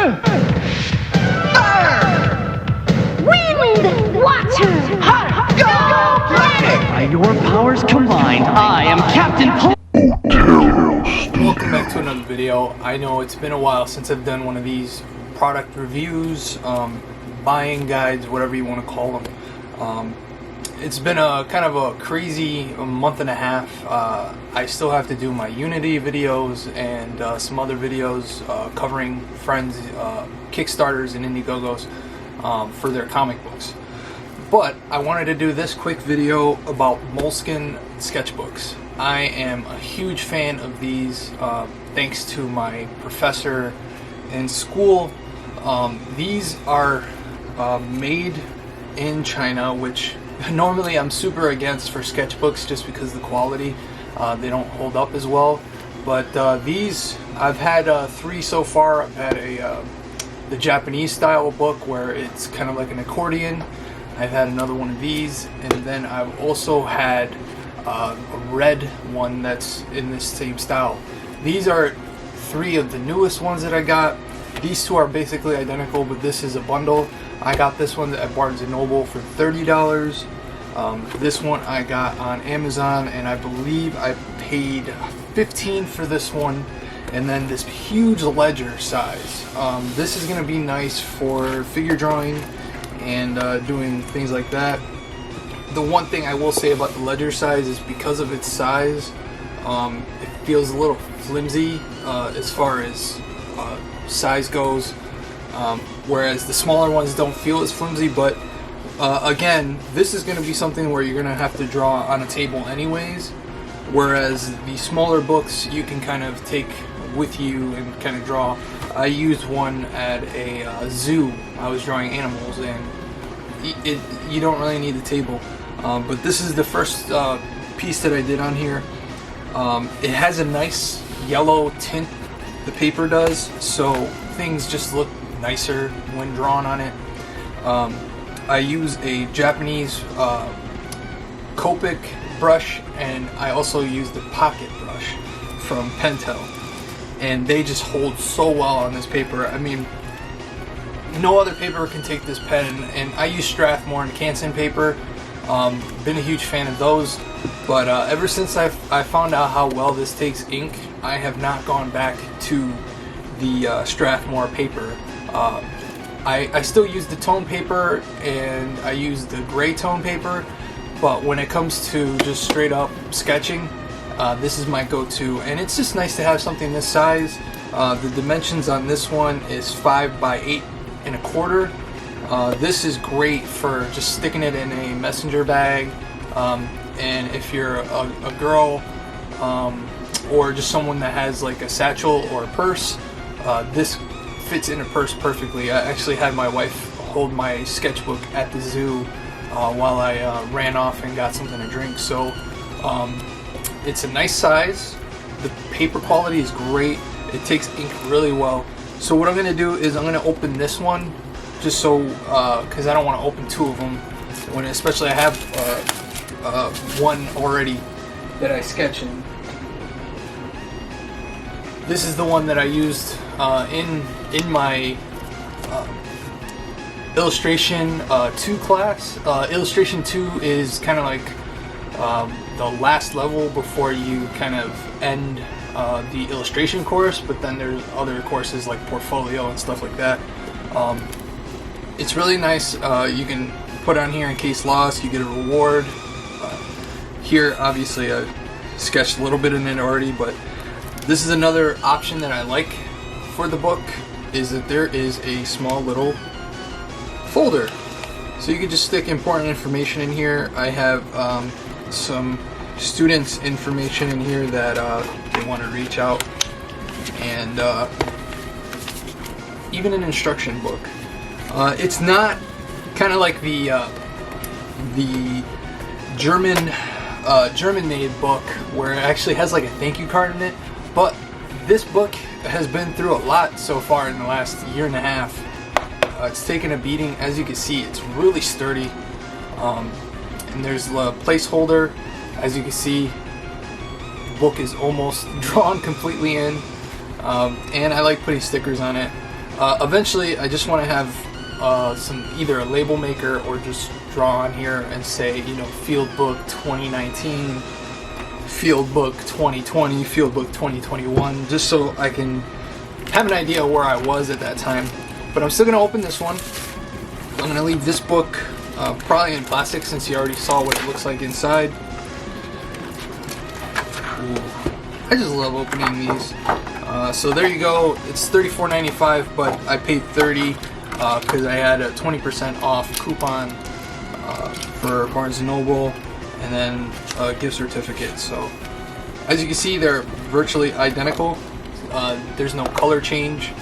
Fire! Wind! Water! Heart! Go play! By your powers combined, I am Captain Welcome back to another video. I know it's been a while since I've done one of these product reviews, buying guides, whatever you want to call them. It's been a kind of a crazy month and a half. I still have to do my Unity videos and some other videos covering friends, Kickstarters and Indiegogos for their comic books. But I wanted to do this quick video about Moleskin Sketchbooks. I am a huge fan of these, thanks to my professor in school. These are made in China, which normally I'm super against for sketchbooks just because the quality, they don't hold up as well. But these, I've had 3 so far. I've had the Japanese style book where it's kind of like an accordion. I've had another one of these, and then I've also had a red one that's in this same style. These are 3 of the newest ones that I got. These 2 are basically identical, but this is a bundle. I got this one at Barnes & Noble for $30. This one I got on Amazon, and I believe I paid $15 for this one. And then this huge ledger size. This is going to be nice for figure drawing and doing things like that. The one thing I will say about the ledger size is because of its size, it feels a little flimsy as far as size goes, whereas the smaller ones don't feel as flimsy. But again, this is going to be something where you're going to have to draw on a table anyways, whereas the smaller books you can kind of take with you and kind of draw. I used one at a zoo. I was drawing animals, and you don't really need the table. But this is the first piece that I did on here. It has a nice yellow tint, the paper does, so things just look nicer when drawn on it. I use a Japanese Copic brush, and I also use the pocket brush from Pentel, and they just hold so well on this paper. I mean, no other paper can take this pen, and I use Strathmore and Canson paper. Been a huge fan of those, but ever since I found out how well this takes ink, I have not gone back to the Strathmore paper. I still use the tone paper, and I use the gray tone paper, but when it comes to just straight up sketching, this is my go-to, and it's just nice to have something this size. The dimensions on this one is 5 by 8 1/4. This is great for just sticking it in a messenger bag, and if you're a girl or just someone that has like a satchel or a purse, this fits in a purse perfectly. I actually had my wife hold my sketchbook at the zoo while I ran off and got something to drink. So it's a nice size. The paper quality is great. It takes ink really well. So what I'm going to do is I'm going to open this one, just so, because I don't want to open 2 of them, when especially I have one already that I sketch in. This is the one that I used in my Illustration 2 class. Illustration 2 is kind of like the last level before you kind of end the illustration course, but then there's other courses like portfolio and stuff like that. It's really nice. You can put on here in case lost, you get a reward. Here obviously I sketched a little bit in it already, but this is another option that I like for the book, is that there is a small little folder, so you can just stick important information in here. I have some students' information in here that they want to reach out, and even an instruction book. It's not kind of like the German-made book where it actually has like a thank you card in it, but this book has been through a lot so far in the last year and a half. It's taken a beating. As you can see, it's really sturdy, and there's a placeholder. As you can see, the book is almost drawn completely in, and I like putting stickers on it. Eventually, I just want to have either a label maker or just draw on here and say, you know, Field Book 2019, Field Book 2020, Field Book 2021, just so I can have an idea where I was at that time. But I'm still going to open this one. I'm going to leave this book probably in plastic since you already saw what it looks like inside. Ooh. I just love opening these. So there you go. It's $34.95, but I paid $30 because I had a 20% off coupon for Barnes & Noble and then a gift certificate. So as you can see, they're virtually identical. There's no color change.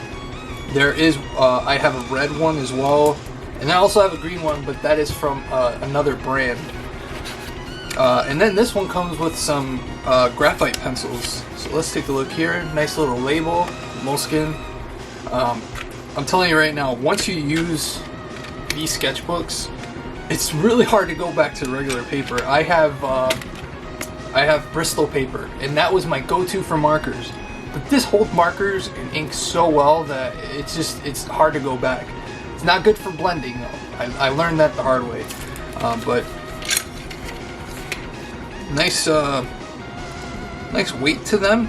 There is, I have a red one as well, and I also have a green one, but that is from another brand. And then this one comes with some graphite pencils. So let's take a look here. Nice little label, Moleskin. I'm telling you right now, once you use these sketchbooks, it's really hard to go back to regular paper. I have Bristol paper, and that was my go-to for markers. But this holds markers and ink so well that it's hard to go back. It's not good for blending though. I learned that the hard way. But nice weight to them.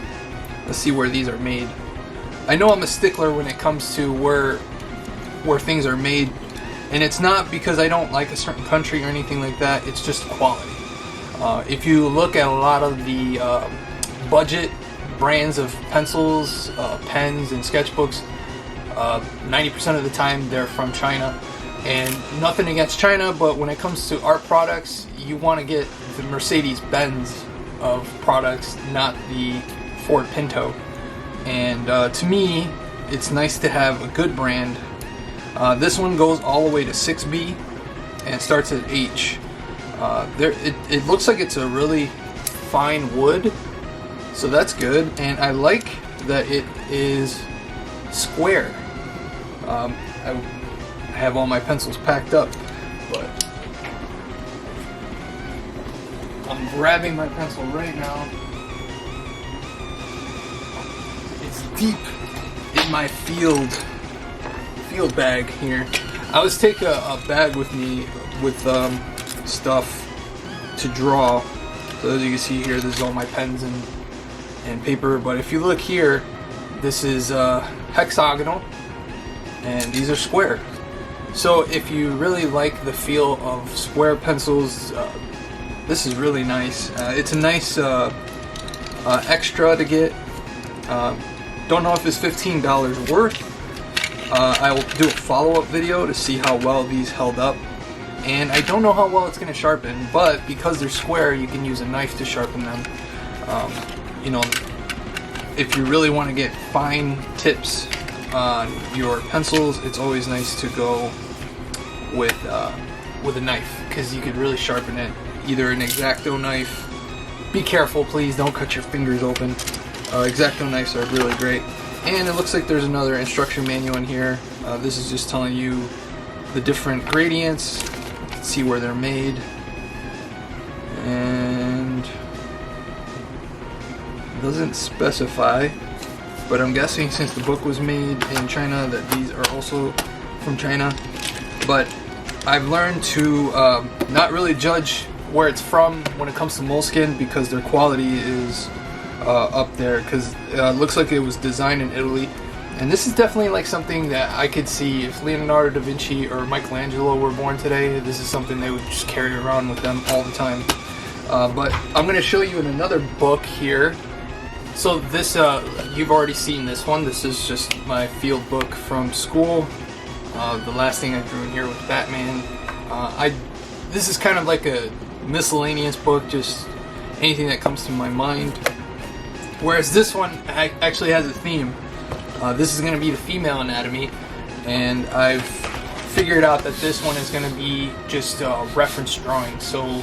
Let's see where these are made. I know I'm a stickler when it comes to where things are made, and it's not because I don't like a certain country or anything like that. It's just quality. If you look at a lot of the budget brands of pencils, pens, and sketchbooks, 90% of the time they're from China. And nothing against China, but when it comes to art products, you want to get the Mercedes-Benz of products, not the Ford Pinto. And to me, it's nice to have a good brand. This one goes all the way to 6B and starts at H. It looks like it's a really fine wood, so that's good. And I like that it is square. I have all my pencils packed up, but I'm grabbing my pencil right now. It's deep in my field bag here. I always take a bag with me with stuff to draw. So as you can see here, this is all my pens and paper. But if you look here, this is hexagonal, and these are square. So if you really like the feel of square pencils, this is really nice. It's a nice extra to get. Don't know if it's $15 worth. I will do a follow-up video to see how well these held up. And I don't know how well it's going to sharpen, but because they're square, you can use a knife to sharpen them. You know, if you really want to get fine tips on your pencils, it's always nice to go with a knife, because you could really sharpen it. Either an X-Acto knife. Be careful, please, don't cut your fingers open. X-Acto knives are really great. And it looks like there's another instruction manual in here. This is just telling you the different gradients. You can see where they're made. And it doesn't specify, but I'm guessing since the book was made in China that these are also from China. But I've learned to not really judge where it's from when it comes to Moleskin, because their quality is up there, because it looks like it was designed in Italy. And this is definitely like something that I could see if Leonardo da Vinci or Michelangelo were born today. This is something they would just carry around with them all the time. But I'm going to show you in another book here. So this, you've already seen this one. This is just my field book from school. The last thing I drew in here was Batman. This is kind of like a miscellaneous book, just anything that comes to my mind. Whereas this one actually has a theme. This is going to be the female anatomy, and I've figured out that this one is going to be just reference drawing. So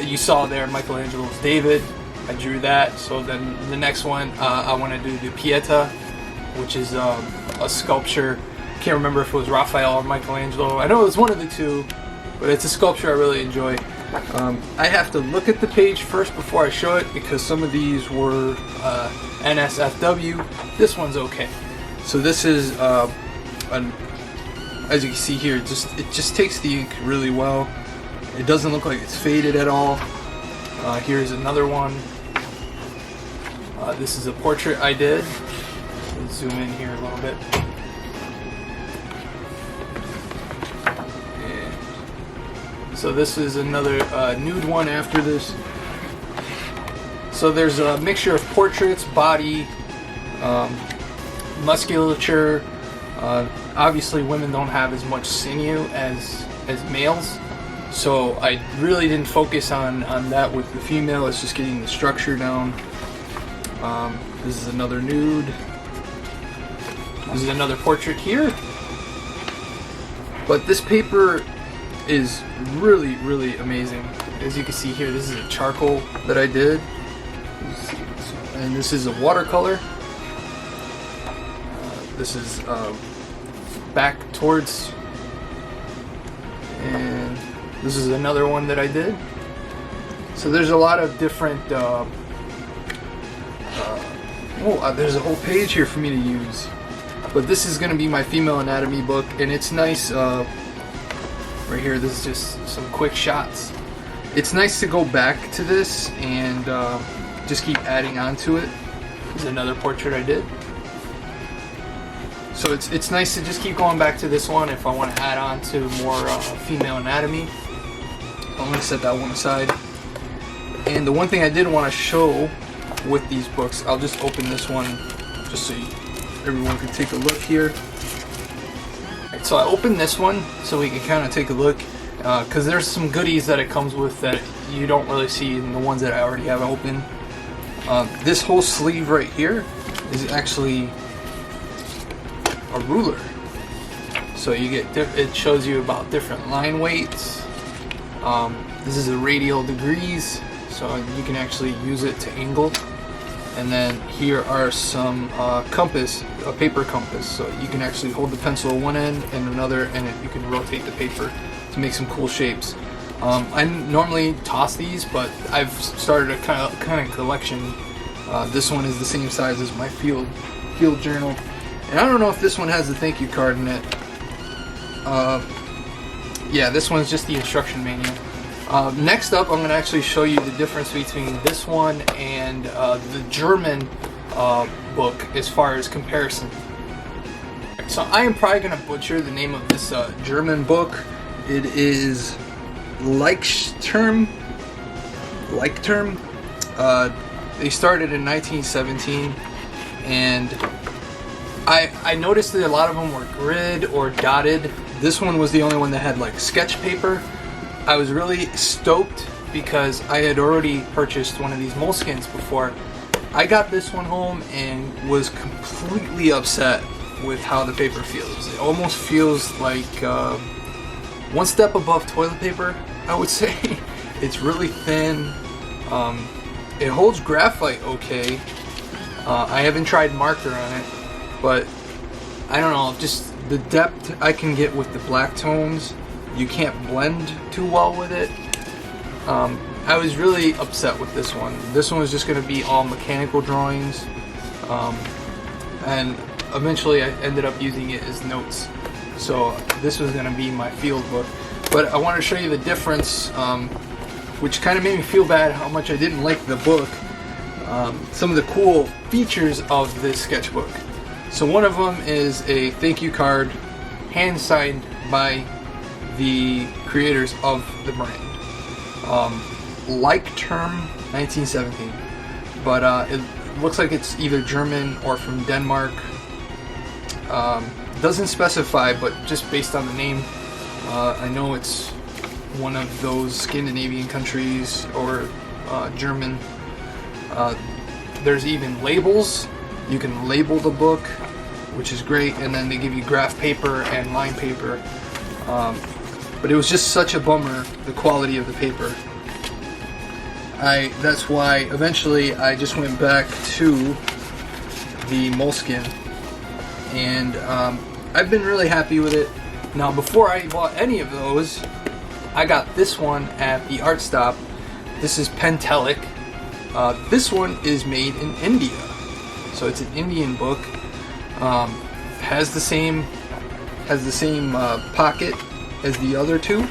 you saw there Michelangelo's David. I drew that. So then the next one I want to do the Pieta, which is a sculpture. Can't remember if it was Raphael or Michelangelo. I know it was one of the two, but it's a sculpture I really enjoy. I have to look at the page first before I show it, because some of these were NSFW. This one's okay. So this is as you can see here, it just takes the ink really well. It doesn't look like it's faded at all. Here's another one. This is a portrait I did. Let's zoom in here a little bit. And so this is another nude one after this. So there's a mixture of portraits, body, musculature. Obviously women don't have as much sinew as males. So I really didn't focus on that with the female. It's just getting the structure down. This is another nude. This is another portrait here. But this paper is really, really amazing. As you can see here, this is a charcoal that I did. And this is a watercolor. This is back towards, and this is another one that I did. So there's a lot of different there's a whole page here for me to use, but this is going to be my female anatomy book, and it's nice. Right here, this is just some quick shots. It's nice to go back to this and just keep adding on to it. This is another portrait I did. So it's nice to just keep going back to this one if I want to add on to more female anatomy. I'm going to set that one aside. And the one thing I did want to show with these books, I'll just open this one just so everyone can take a look here. Alright, so I opened this one so we can kind of take a look, because there's some goodies that it comes with that you don't really see in the ones that I already have open. This whole sleeve right here is actually a ruler, so you get it shows you about different line weights. This is a radial degrees, so you can actually use it to angle. And then here are some compass, a paper compass, so you can actually hold the pencil one end and another, and you can rotate the paper to make some cool shapes. I normally toss these, but I've started a kind of collection. This one is the same size as my field journal. And I don't know if this one has the thank you card in it. Yeah, this one's just the instruction manual. Next up, I'm going to actually show you the difference between this one and the German book as far as comparison. So I am probably going to butcher the name of this German book. It is Leichterm. They started in 1917, and I noticed that a lot of them were grid or dotted. This one was the only one that had like sketch paper. I was really stoked because I had already purchased one of these Moleskins before. I got this one home and was completely upset with how the paper feels. It almost feels like one step above toilet paper, I would say. It's really thin. It holds graphite okay. I haven't tried marker on it, but I don't know, just the depth I can get with the black tones, you can't blend too well with it. I was really upset with this one. This one was just going to be all mechanical drawings, and eventually I ended up using it as notes. So this was going to be my field book. But I want to show you the difference, which kind of made me feel bad how much I didn't like the book. Some of the cool features of this sketchbook. So one of them is a thank you card hand signed by the creators of the brand. Leichterm 1917, but it looks like it's either German or from Denmark. Doesn't specify, but just based on the name, I know it's one of those Scandinavian countries or German. There's even labels. You can label the book, which is great, and then they give you graph paper and line paper. But it was just such a bummer, the quality of the paper. That's why eventually I just went back to the Moleskin, and I've been really happy with it. Now, before I bought any of those, I got this one at the art stop. This is Pentelic. This one is made in India, so it's an Indian book. has the same pocket as the other two.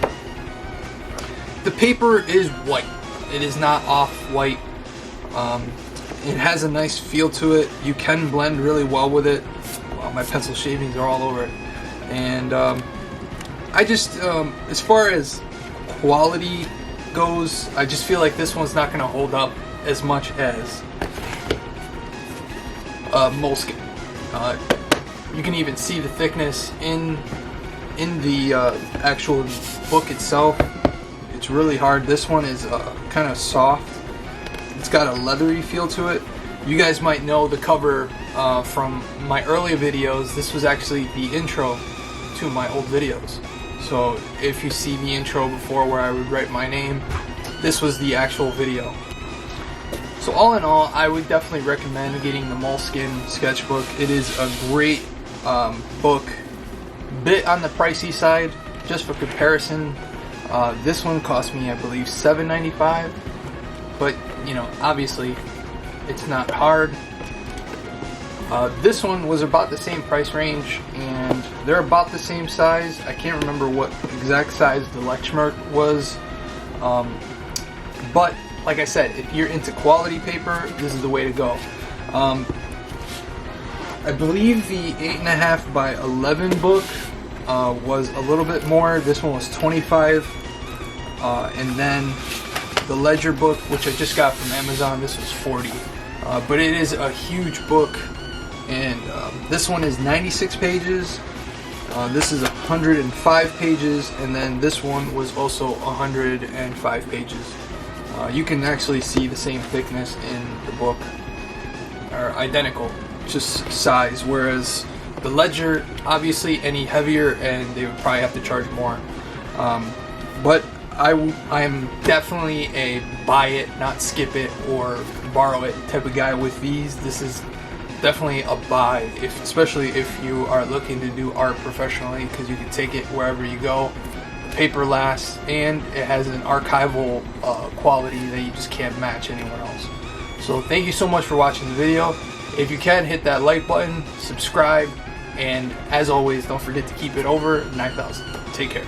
The paper is white. It is not off-white. It has a nice feel to it. You can blend really well with it. Wow, my pencil shavings are all over it. And I just, as far as quality goes, I just feel like this one's not going to hold up as much as Moleskin. You can even see the thickness in the actual book itself. It's really hard. This one is kind of soft. It's got a leathery feel to it. You guys might know the cover from my earlier videos. This was actually the intro to my old videos. So if you see the intro before where I would write my name, this was the actual video. So all in all, I would definitely recommend getting the Moleskin Sketchbook. It is a great book. Bit on the pricey side, just for comparison. This one cost me, I believe, $7.95. But, you know, obviously, it's not hard. This one was about the same price range, and they're about the same size. I can't remember what exact size the Lexmark was. But, like I said, if you're into quality paper, this is the way to go. I believe the 8.5 by 11 book was a little bit more. This one was 25. And then the Ledger book, which I just got from Amazon, this was 40. But it is a huge book, and this one is 96 pages. This is 105 pages, and then this one was also 105 pages. You can actually see the same thickness in the book, or identical, just size, whereas the Ledger, obviously any heavier and they would probably have to charge more. But I am definitely a buy it, not skip it, or borrow it type of guy with these. This is definitely a buy, especially if you are looking to do art professionally, because you can take it wherever you go. The paper lasts, and it has an archival quality that you just can't match anywhere else. So thank you so much for watching the video. If you can, hit that like button, subscribe, and as always, don't forget to keep it over 9,000. Take care.